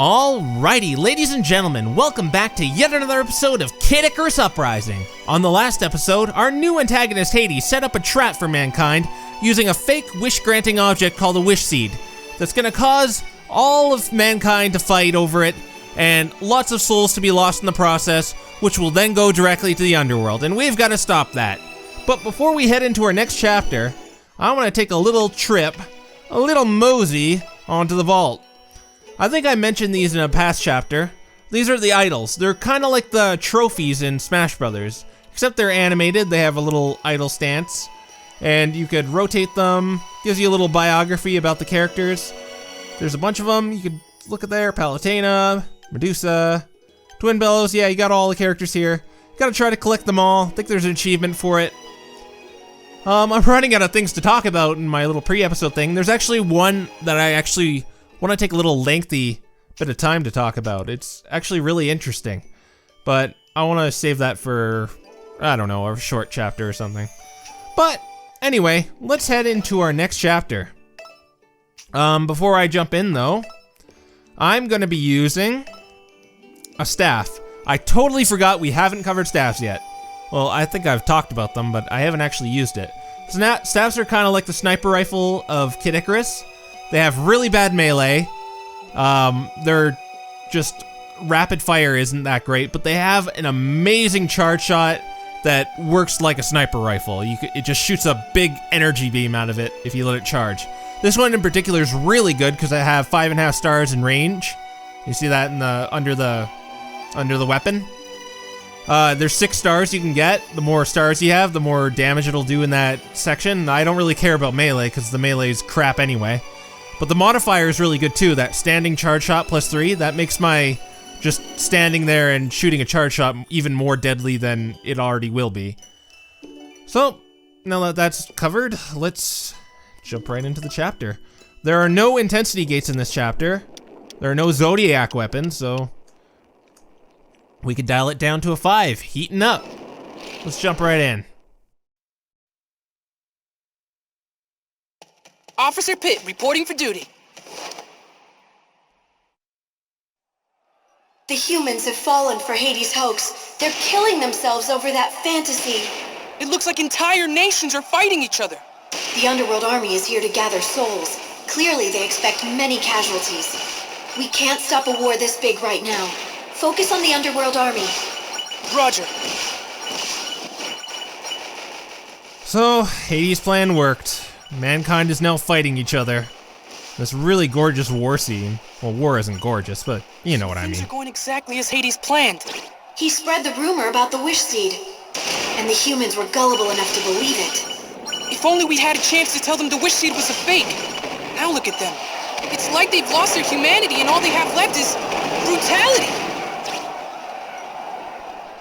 Alrighty, ladies and gentlemen, welcome back to yet another episode of Icarus Uprising. On the last episode, our new antagonist Hades set up a trap for mankind using a fake wish-granting object called a wish seed that's gonna cause all of mankind to fight over it and lots of souls to be lost in the process, which will then go directly to the underworld, and we've gotta stop that. But before we head into our next chapter, I wanna take a little trip, a little mosey, onto the vault. I think I mentioned these in a past chapter. These are the idols. They're kind of like the trophies in Smash Brothers, except they're animated. They have a little idol stance, and you could rotate them. Gives you a little biography about the characters. There's a bunch of them. You could look at there. Palutena, Medusa, Twin Bellows. Yeah, you got all the characters here. Gotta try to collect them all. I think there's an achievement for it. I'm running out of things to talk about in my little pre-episode thing. There's actually one that I actually want to take a little lengthy bit of time to talk about. It's actually really interesting, but I want to save that for, I don't know, a short chapter or something. But anyway, let's head into our next chapter. Before I jump in though, I'm going to be using a staff. I totally forgot we haven't covered staffs yet. Well, I think I've talked about them, but I haven't actually used it. Staffs are kind of like the sniper rifle of Kid Icarus. They have really bad melee. They're just rapid fire isn't that great, but they have an amazing charge shot that works like a sniper rifle. It just shoots a big energy beam out of it if you let it charge. This one in particular is really good because I have 5.5 stars in range. You see that in the under the weapon. There's 6 stars you can get. The more stars you have, the more damage it'll do in that section. I don't really care about melee because the melee is crap anyway. But the modifier is really good too. That standing charge shot +3, that makes my just standing there and shooting a charge shot even more deadly than it already will be. So, now that that's covered, let's jump right into the chapter. There are no intensity gates in this chapter. There are no zodiac weapons, so we could dial it down to a 5, heating up. Let's jump right in. Officer Pitt, reporting for duty. The humans have fallen for Hades' hoax. They're killing themselves over that fantasy. It looks like entire nations are fighting each other. The Underworld Army is here to gather souls. Clearly, they expect many casualties. We can't stop a war this big right now. Focus on the Underworld Army. Roger. So, Hades' plan worked. Mankind is now fighting each other. This really gorgeous war scene. Well, war isn't gorgeous, but you know what I mean. Things are going exactly as Hades planned. He spread the rumor about the wish seed, and the humans were gullible enough to believe it. If only we had a chance to tell them the wish seed was a fake. Now look at them. It's like they've lost their humanity and all they have left is brutality.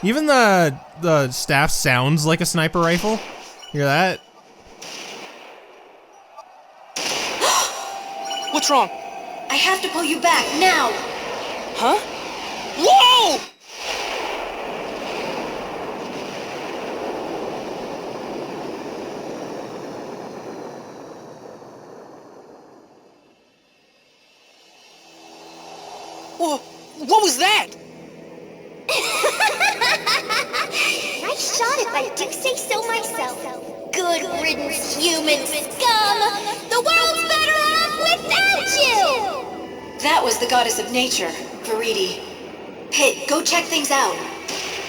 Even the staff sounds like a sniper rifle. Hear that? What's wrong? I have to pull you back, now! Huh? Whoa! Whoa, what was that? Nice shot if I do say so myself. Good riddance, human scum! The world's better off without you! That was the goddess of nature, Viridi. Pitt, go check things out.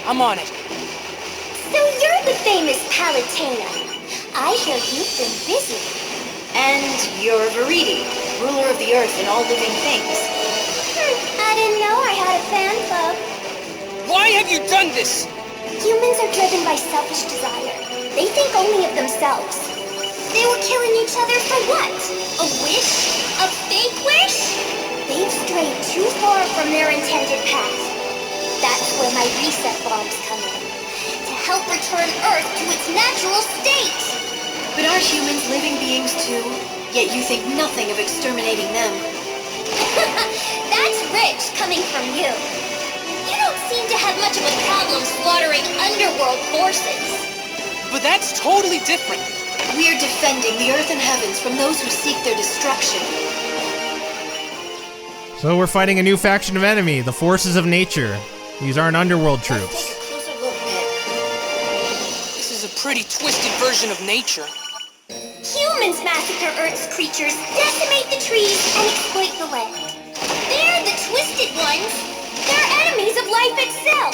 I'm on it. So you're the famous Palutena. I hear you've been busy. And you're Viridi, ruler of the earth and all living things. I didn't know I had a fan club. Why have you done this? Humans are driven by selfish desire. They think only of themselves. They were killing each other for what? A wish? A fake wish? They've strayed too far from their intended path. That's where my reset bombs come in. To help return Earth to its natural state. But aren't humans living beings too? Yet you think nothing of exterminating them. That's rich coming from you. You don't seem to have much of a problem slaughtering underworld forces. But that's totally different. We're defending the earth and heavens from those who seek their destruction. So we're fighting a new faction of enemy, the forces of nature. These aren't underworld troops. Let's take a closer look, Pit. This is a pretty twisted version of nature. Humans massacre Earth's creatures, decimate the trees, and exploit the land. They're the twisted ones. They're enemies of life itself.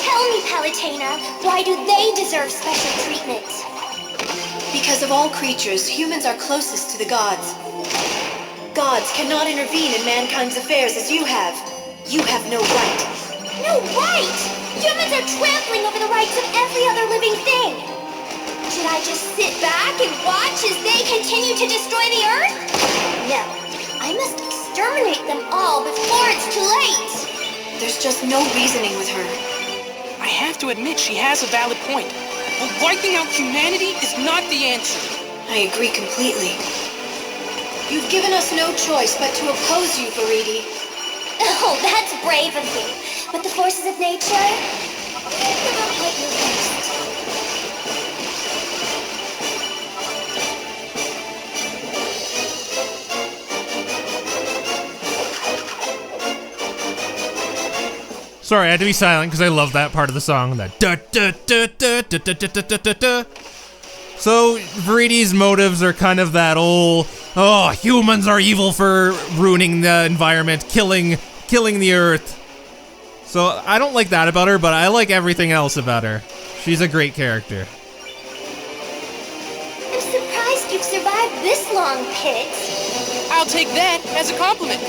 Tell me, Palutena, why do they deserve special treatment? Because of all creatures, humans are closest to the gods. Gods cannot intervene in mankind's affairs as you have. You have no right. No right! Humans are trampling over the rights of every other living thing. Should I just sit back and watch as they continue to destroy the Earth? No. I must exterminate them all before it's too late. There's just no reasoning with her. I have to admit she has a valid point. But wiping out humanity is not the answer. I agree completely. You've given us no choice but to oppose you, Viridi. Oh, that's brave of you. But the forces of nature? They're not quite your best. Sorry, I had to be silent because I love that part of the song. That da da da da da da da da da da. So Viridi's motives are kind of that old, oh, humans are evil for ruining the environment, killing the Earth. So I don't like that about her, but I like everything else about her. She's a great character. I'm surprised you've survived this long, Pit. I'll take that as a compliment.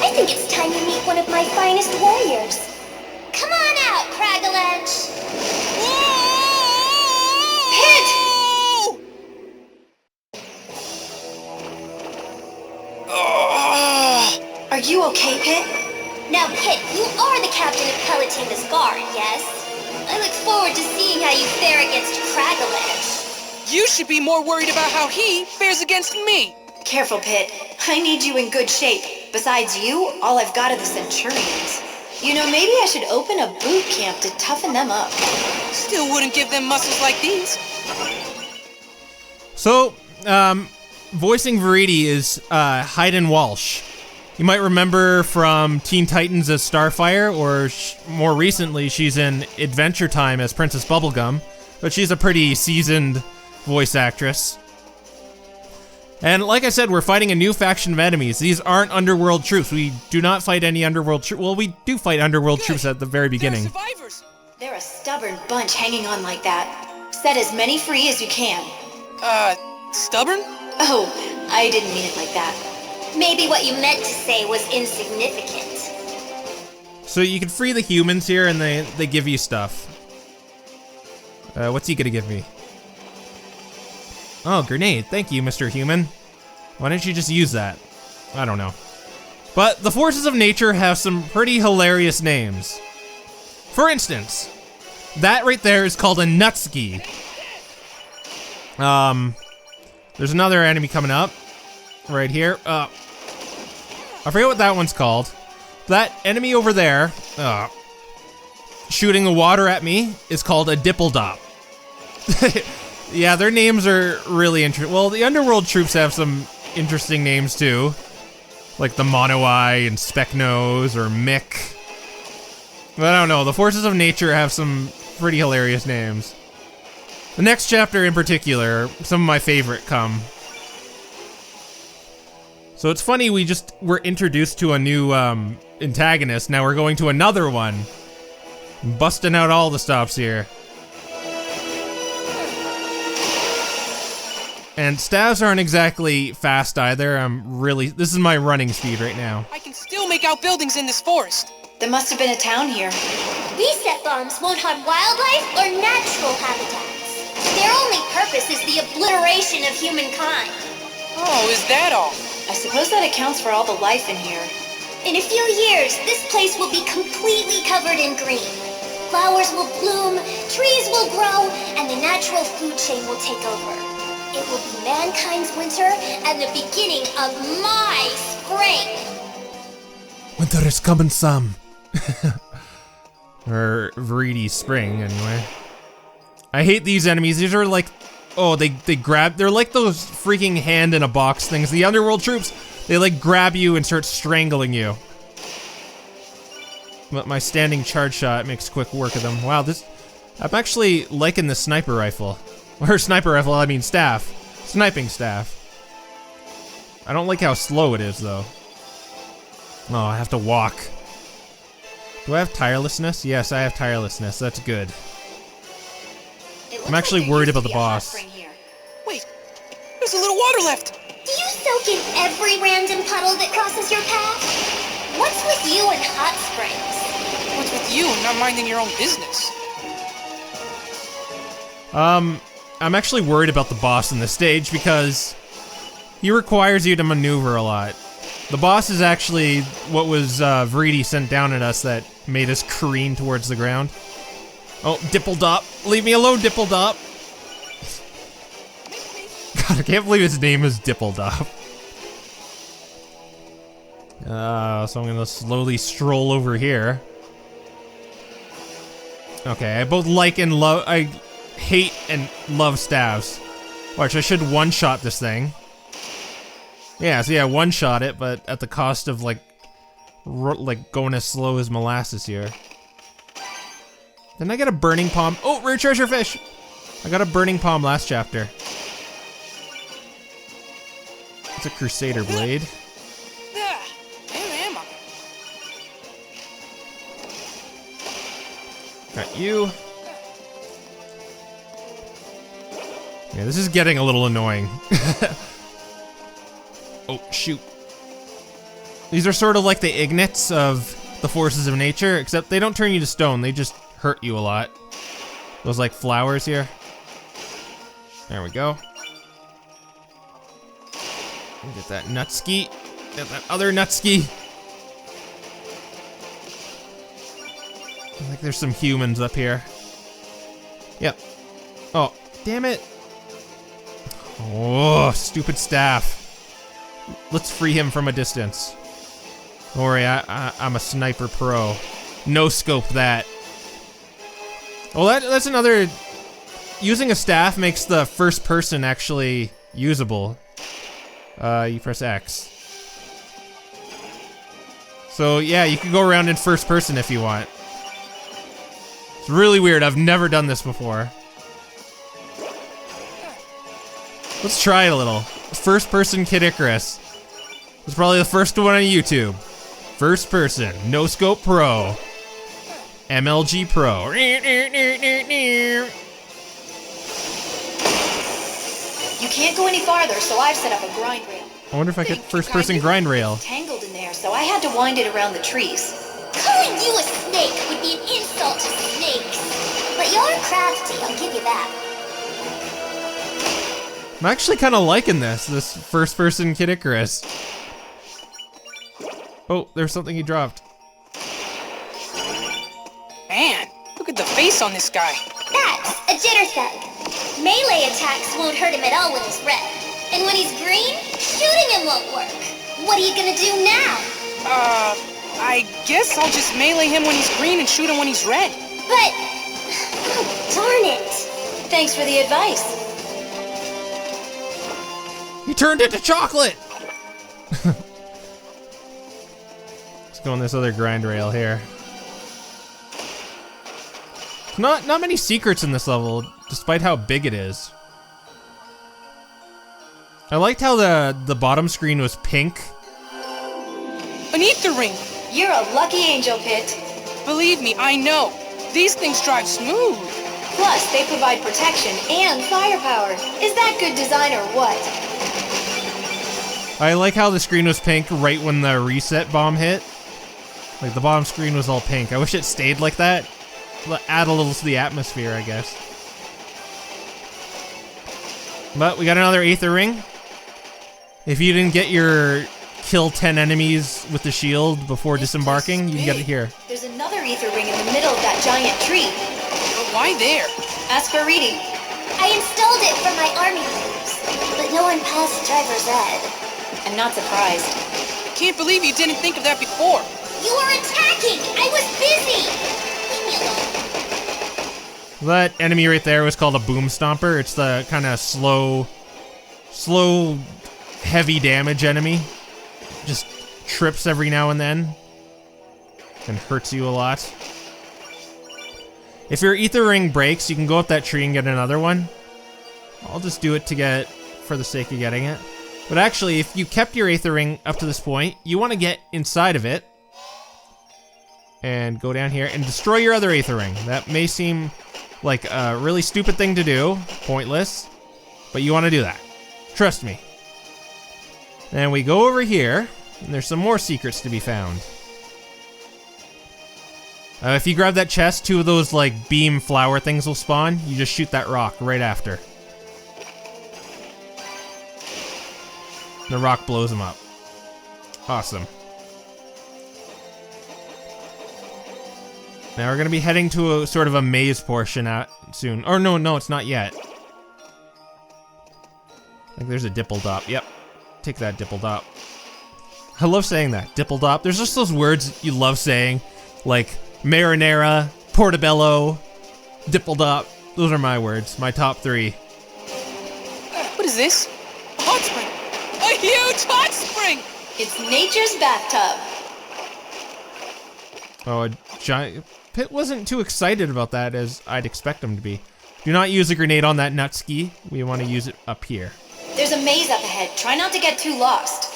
I think it's time you meet one of my finest warriors. Come on out, Cragalanche. Pit! Are you okay, Pit? Now, Pit, you are the captain of Palutena's guard, yes? I look forward to seeing how you fare against Cragalanche. You should be more worried about how he fares against me. Careful, Pit. I need you in good shape. Besides you, all I've got are the Centurions. You know, maybe I should open a boot camp to toughen them up. Still wouldn't give them muscles like these. So, voicing Viridi is Hayden Walsh. You might remember from Teen Titans as Starfire, or more recently, she's in Adventure Time as Princess Bubblegum, but she's a pretty seasoned voice actress. And like I said, we're fighting a new faction of enemies. These aren't underworld troops. We do not fight any underworld troops. Well, we do fight underworld troops at the very beginning. They're survivors. They're a stubborn bunch hanging on like that. Set as many free as you can. Stubborn? Oh, I didn't mean it like that. Maybe what you meant to say was insignificant. So you can free the humans here, and they give you stuff. What's he gonna give me? Oh, grenade. Thank you, Mr. Human. Why don't you just use that? I don't know. But the forces of nature have some pretty hilarious names. For instance, that right there is called a Nutski. There's another enemy coming up. Right here. I forget what that one's called. That enemy over there, shooting the water at me, is called a Dippeldop. Yeah, their names are really interesting. Well, the underworld troops have some interesting names too. Like the Mono-Eye and Specknose or Mick. But I don't know, the forces of nature have some pretty hilarious names. The next chapter in particular, some of my favorite come. So it's funny, we're introduced to a new antagonist, now we're going to another one. Busting out all the stops here. And stabs aren't exactly fast either. This is my running speed right now. I can still make out buildings in this forest. There must have been a town here. Reset bombs won't harm wildlife or natural habitats. Their only purpose is the obliteration of humankind. Oh, is that all? I suppose that accounts for all the life in here. In a few years, this place will be completely covered in green. Flowers will bloom, trees will grow, and the natural food chain will take over. It will be mankind's winter and the beginning of my spring. Winter is coming, some. Or Viridi's spring, anyway. I hate these enemies. These are like, oh, they're like those freaking hand in a box things. The underworld troops, They like grab you and start strangling you. But my standing charge shot makes quick work of them. Wow, I'm actually liking the sniper rifle. Or sniper rifle, I mean staff. Sniping staff. I don't like how slow it is though. Oh, I have to walk. Do I have tirelessness? Yes, I have tirelessness. That's good. I'm actually worried about the boss. Wait, there's a little water left. Do you soak in every random puddle that crosses your path? What's with you and hot springs? What's with you not minding your own business? I'm actually worried about the boss in this stage because he requires you to maneuver a lot. The boss is actually what was Viridi sent down at us that made us careen towards the ground. Oh, Dippeldop. Leave me alone, Dippeldop. God, I can't believe his name is Dippeldop. So I'm gonna slowly stroll over here. Okay, I both like and love. I hate and love staves. Watch, I should one-shot this thing. Yeah, so yeah, one-shot it, but at the cost of like going as slow as molasses here. Didn't I get a burning palm? Oh, rare treasure fish! I got a burning palm last chapter. It's a crusader blade. Where am I? Got you. Yeah, this is getting a little annoying. Oh, shoot. These are sort of like the ignits of the forces of nature, except they don't turn you to stone, they just hurt you a lot. Those like flowers here. There we go. Get that nutski. Get that other nutski. I think there's some humans up here. Yep. Oh, damn it. Oh, stupid staff. Let's free him from a distance. Don't worry, I'm a sniper pro. No scope that. Well, that's another... Using a staff makes the first person actually usable. You press X. So yeah, you can go around in first person if you want. It's really weird, I've never done this before. Let's try it a little. First person Kid Icarus. It's probably the first one on YouTube. First person, no scope pro. MLG pro. You can't go any farther, so I've set up a grind rail. I wonder if I get first person grind rail. Tangled in there, so I had to wind it around the trees. Calling you a snake would be an insult to snakes. But you're crafty, I'll give you that. I'm actually kind of liking this first person Kid Icarus. Oh, there's something he dropped. Man, look at the face on this guy. That's a jitter thug. Melee attacks won't hurt him at all when he's red. And when he's green, shooting him won't work. What are you gonna do now? I guess I'll just melee him when he's green and shoot him when he's red. But... oh, darn it. Thanks for the advice. He turned into chocolate! Let's go on this other grind rail here. Not many secrets in this level, despite how big it is. I liked how the bottom screen was pink. An ether ring. You're a lucky angel, Pit. Believe me, I know. These things drive smooth. Plus, they provide protection and firepower. Is that good design or what? I like how the screen was pink right when the reset bomb hit. Like, the bottom screen was all pink. I wish it stayed like that. Add a little to the atmosphere, I guess. But we got another Aether Ring. If you didn't get your kill 10 enemies with the shield before disembarking, you can get it here. There's another Aether Ring in the middle of that giant tree. But why there? Ask Viridi. I installed it for my army use, but no one passed driver's ed. I'm not surprised. I can't believe you didn't think of that before. You were attacking! I was busy! Leave me alone. That enemy right there was called a Boom Stomper. It's the kind of slow, heavy damage enemy. just trips every now and then and hurts you a lot. If your ether ring breaks, you can go up that tree and get another one. I'll just do it for the sake of getting it. But actually, if you kept your ether ring up to this point, you want to get inside of it and go down here and destroy your other ether ring. That may seem like a really stupid thing to do, pointless, but you want to do that. Trust me. Then we go over here, and there's some more secrets to be found. If you grab that chest, 2 of those like beam flower things will spawn. You just shoot that rock right after. The rock blows them up. Awesome. Now we're gonna be heading to a sort of a maze portion soon. Or no, it's not yet. I think there's a dipple-dop. Yep. Take that dipple-dop. I love saying that, dipple-dop. There's just those words you love saying, like marinara, portobello, dipple-dop. Those are my words, my top 3. What is this? A hot spring. A huge hot spring! It's nature's bathtub. Oh, a giant... Pit wasn't too excited about that as I'd expect him to be. Do not use a grenade on that nut ski. We want to use it up here. There's a maze up ahead. Try not to get too lost.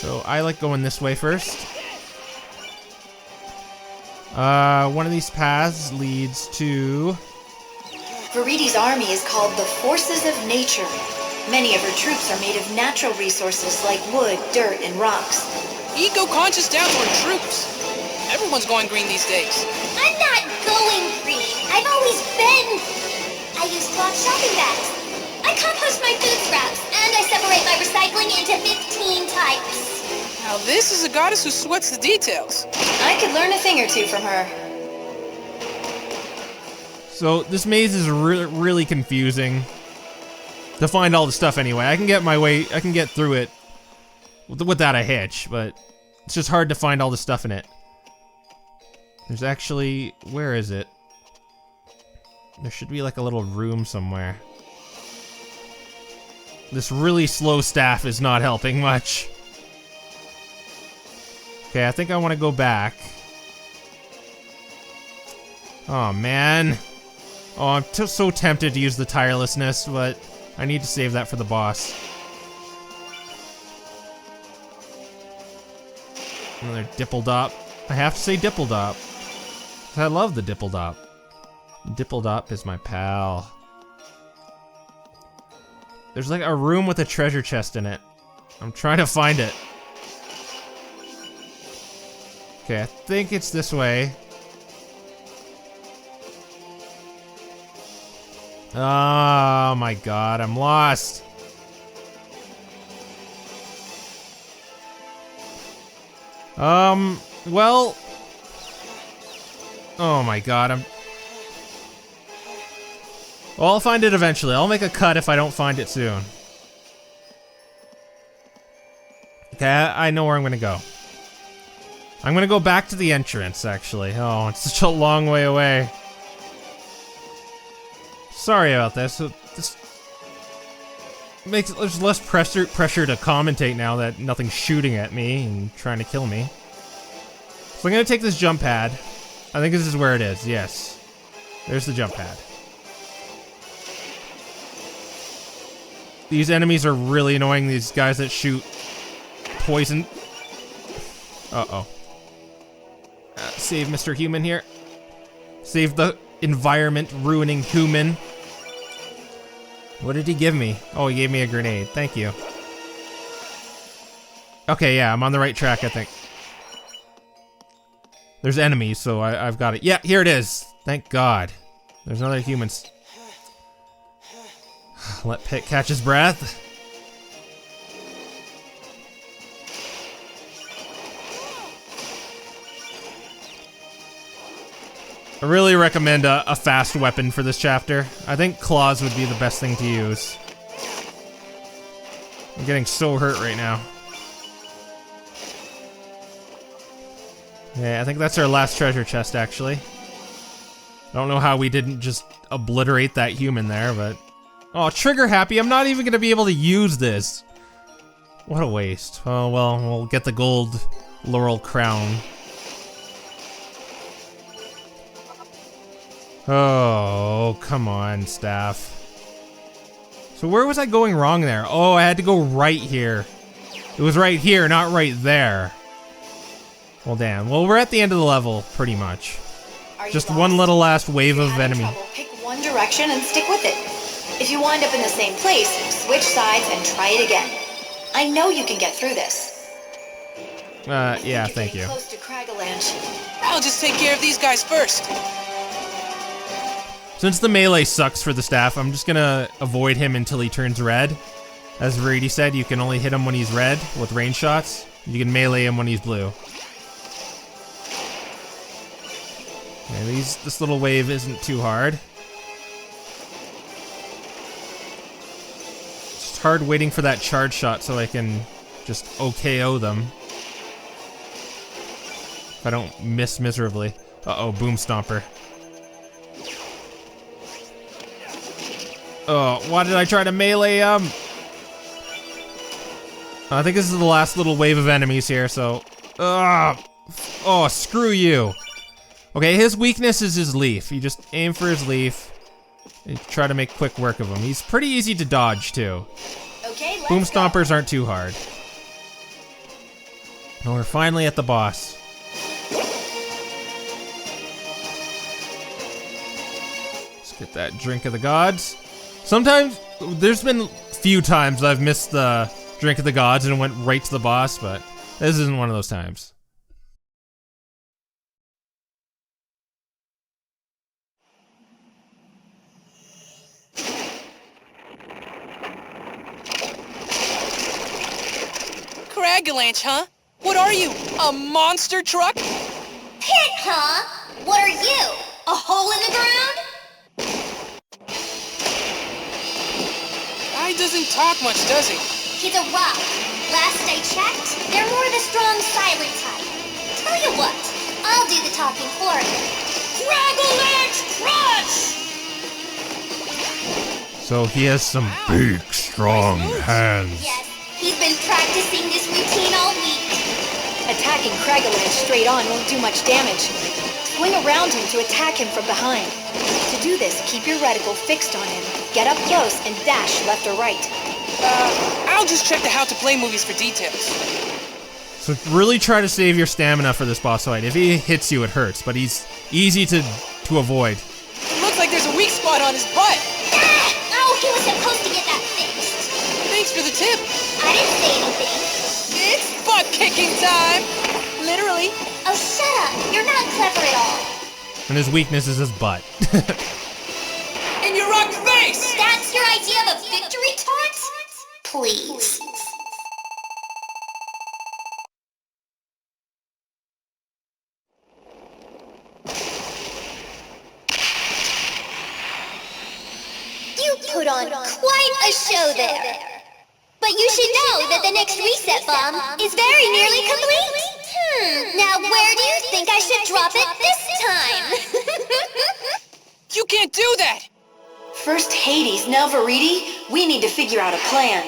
So I like going this way first. One of these paths leads to... Viridi's army is called the Forces of Nature. Many of her troops are made of natural resources like wood, dirt, and rocks. Eco-conscious down to her troops. Everyone's going green these days. I'm not going green. I've always been. I use cloth shopping bags. I compost my food scraps, and I separate my recycling into 15 types. Now this is a goddess who sweats the details. I could learn a thing or two from her. So this maze is really confusing. To find all the stuff anyway. I can get through it without a hitch, but it's just hard to find all the stuff in it. There's actually, where is it? There should be like a little room somewhere. This really slow staff is not helping much. Okay, I think I want to go back. Oh man. Oh, I'm so tempted to use the tirelessness, but I need to save that for the boss. Another dipple-dop. I have to say dipple-dop. I love the dipple-dop. Dipple-dop is my pal. There's like a room with a treasure chest in it. I'm trying to find it. Okay, I think it's this way. Oh my god, I'm lost. Well... Oh my god, well, I'll find it eventually. I'll make a cut if I don't find it soon. Okay, I know where I'm gonna go. I'm gonna go back to the entrance, actually. Oh, it's such a long way away. Sorry about this. This makes there's less pressure to commentate now that nothing's shooting at me and trying to kill me. So I'm gonna take this jump pad. I think this is where it is, yes. There's the jump pad. These enemies are really annoying, these guys that shoot poison. Uh-oh. Save Mr. Human here. Save the environment-ruining human. What did he give me? Oh, he gave me a grenade. Thank you. Okay, yeah, I'm on the right track, I think. There's enemies, so I've got it. Yeah, here it is. Thank God. There's another human. Let Pit catch his breath. I really recommend a fast weapon for this chapter. I think claws would be the best thing to use. I'm getting so hurt right now. Yeah, I think that's our last treasure chest, actually. I don't know how we didn't just obliterate that human there, but... Oh, trigger happy, I'm not even gonna be able to use this. What a waste. Oh, well, we'll get the gold laurel crown. Oh, come on, staff. So where was I going wrong there? Oh, I had to go right here. It was right here, not right there. Well, damn. Well, we're at the end of the level, pretty much. Just one little last wave of enemy. Pick one direction and stick with it. If you wind up in the same place, switch sides and try it again. I know you can get through this. Yeah, thank you. Close to Cragalanche. I'll just take care of these guys first. Since the melee sucks for the staff, I'm just gonna avoid him until he turns red. As Viridi said, you can only hit him when he's red with range shots. You can melee him when he's blue. Yeah, this little wave isn't too hard. It's just hard waiting for that charge shot so I can just OKO them. If I don't miss miserably. Uh-oh, Boom Stomper. Oh, why did I try to melee him? I think this is the last little wave of enemies here, so... Oh, screw you. Okay, his weakness is his leaf. You just aim for his leaf and try to make quick work of him. He's pretty easy to dodge, too. Okay, Boom Stompers aren't too hard. And we're finally at the boss. Let's get that drink of the gods. Sometimes, there's been few times I've missed the drink of the gods and went right to the boss, but this isn't one of those times. Cragalanche, huh? What are you? A monster truck? Pit, huh? What are you? A hole in the ground? Guy doesn't talk much, does he? He's a rock. Last I checked, they're more the strong, silent type. Tell you what, I'll do the talking for you. Cragalanche Crush! So he has some big, strong hands. Yes, he's been practicing this routine all week. Attacking Cragalanche straight on won't do much damage. Swing around him to attack him from behind. To do this, keep your reticle fixed on him. Get up close and dash left or right. I'll just check the How to Play movies for details. So really try to save your stamina for this boss fight. If he hits you, it hurts, but he's easy to avoid. It looks like there's a weak spot on his butt. Ah! Oh, he was supposed to get that fixed. Thanks for the tip. I didn't say anything. It's butt-kicking time! Literally. Oh, shut up. You're not clever at all. And his weakness is his butt. In your rock face! That's your idea of a victory taunt? Please. You put on quite a show there. But you should know that the next reset bomb is very nearly complete. Now where do you think I should drop it this time? You can't do that! First Hades, now Viridi. We need to figure out a plan.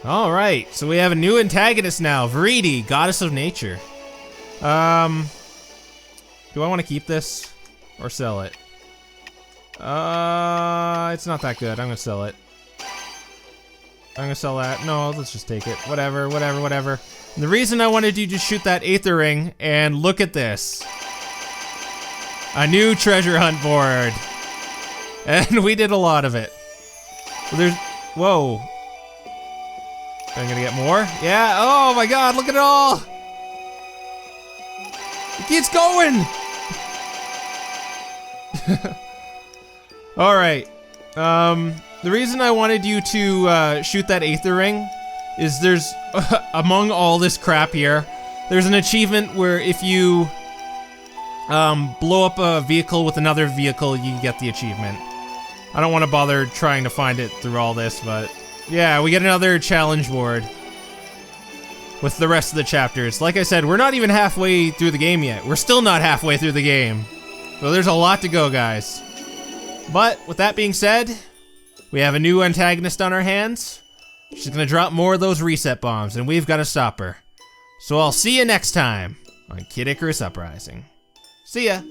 Alright, so we have a new antagonist now. Viridi, goddess of nature. Do I want to keep this? Or sell it? It's not that good. I'm gonna sell it. I'm gonna sell that. No, let's just take it. Whatever. And the reason I wanted you to shoot that Aether Ring, and look at this. A new treasure hunt board. And we did a lot of it. So there's, whoa. I'm gonna get more? Yeah, oh my god, look at it all. It keeps going. Alright. The reason I wanted you to shoot that Aether Ring is there's, among all this crap here, there's an achievement where if you blow up a vehicle with another vehicle, you get the achievement. I don't want to bother trying to find it through all this, but yeah, we get another challenge board with the rest of the chapters. Like I said, we're not even halfway through the game yet. We're still not halfway through the game. So there's a lot to go, guys. But with that being said, We have a new antagonist on our hands. She's gonna drop more of those reset bombs, and we've gotta stop her. So I'll see you next time on Kid Icarus Uprising. See ya.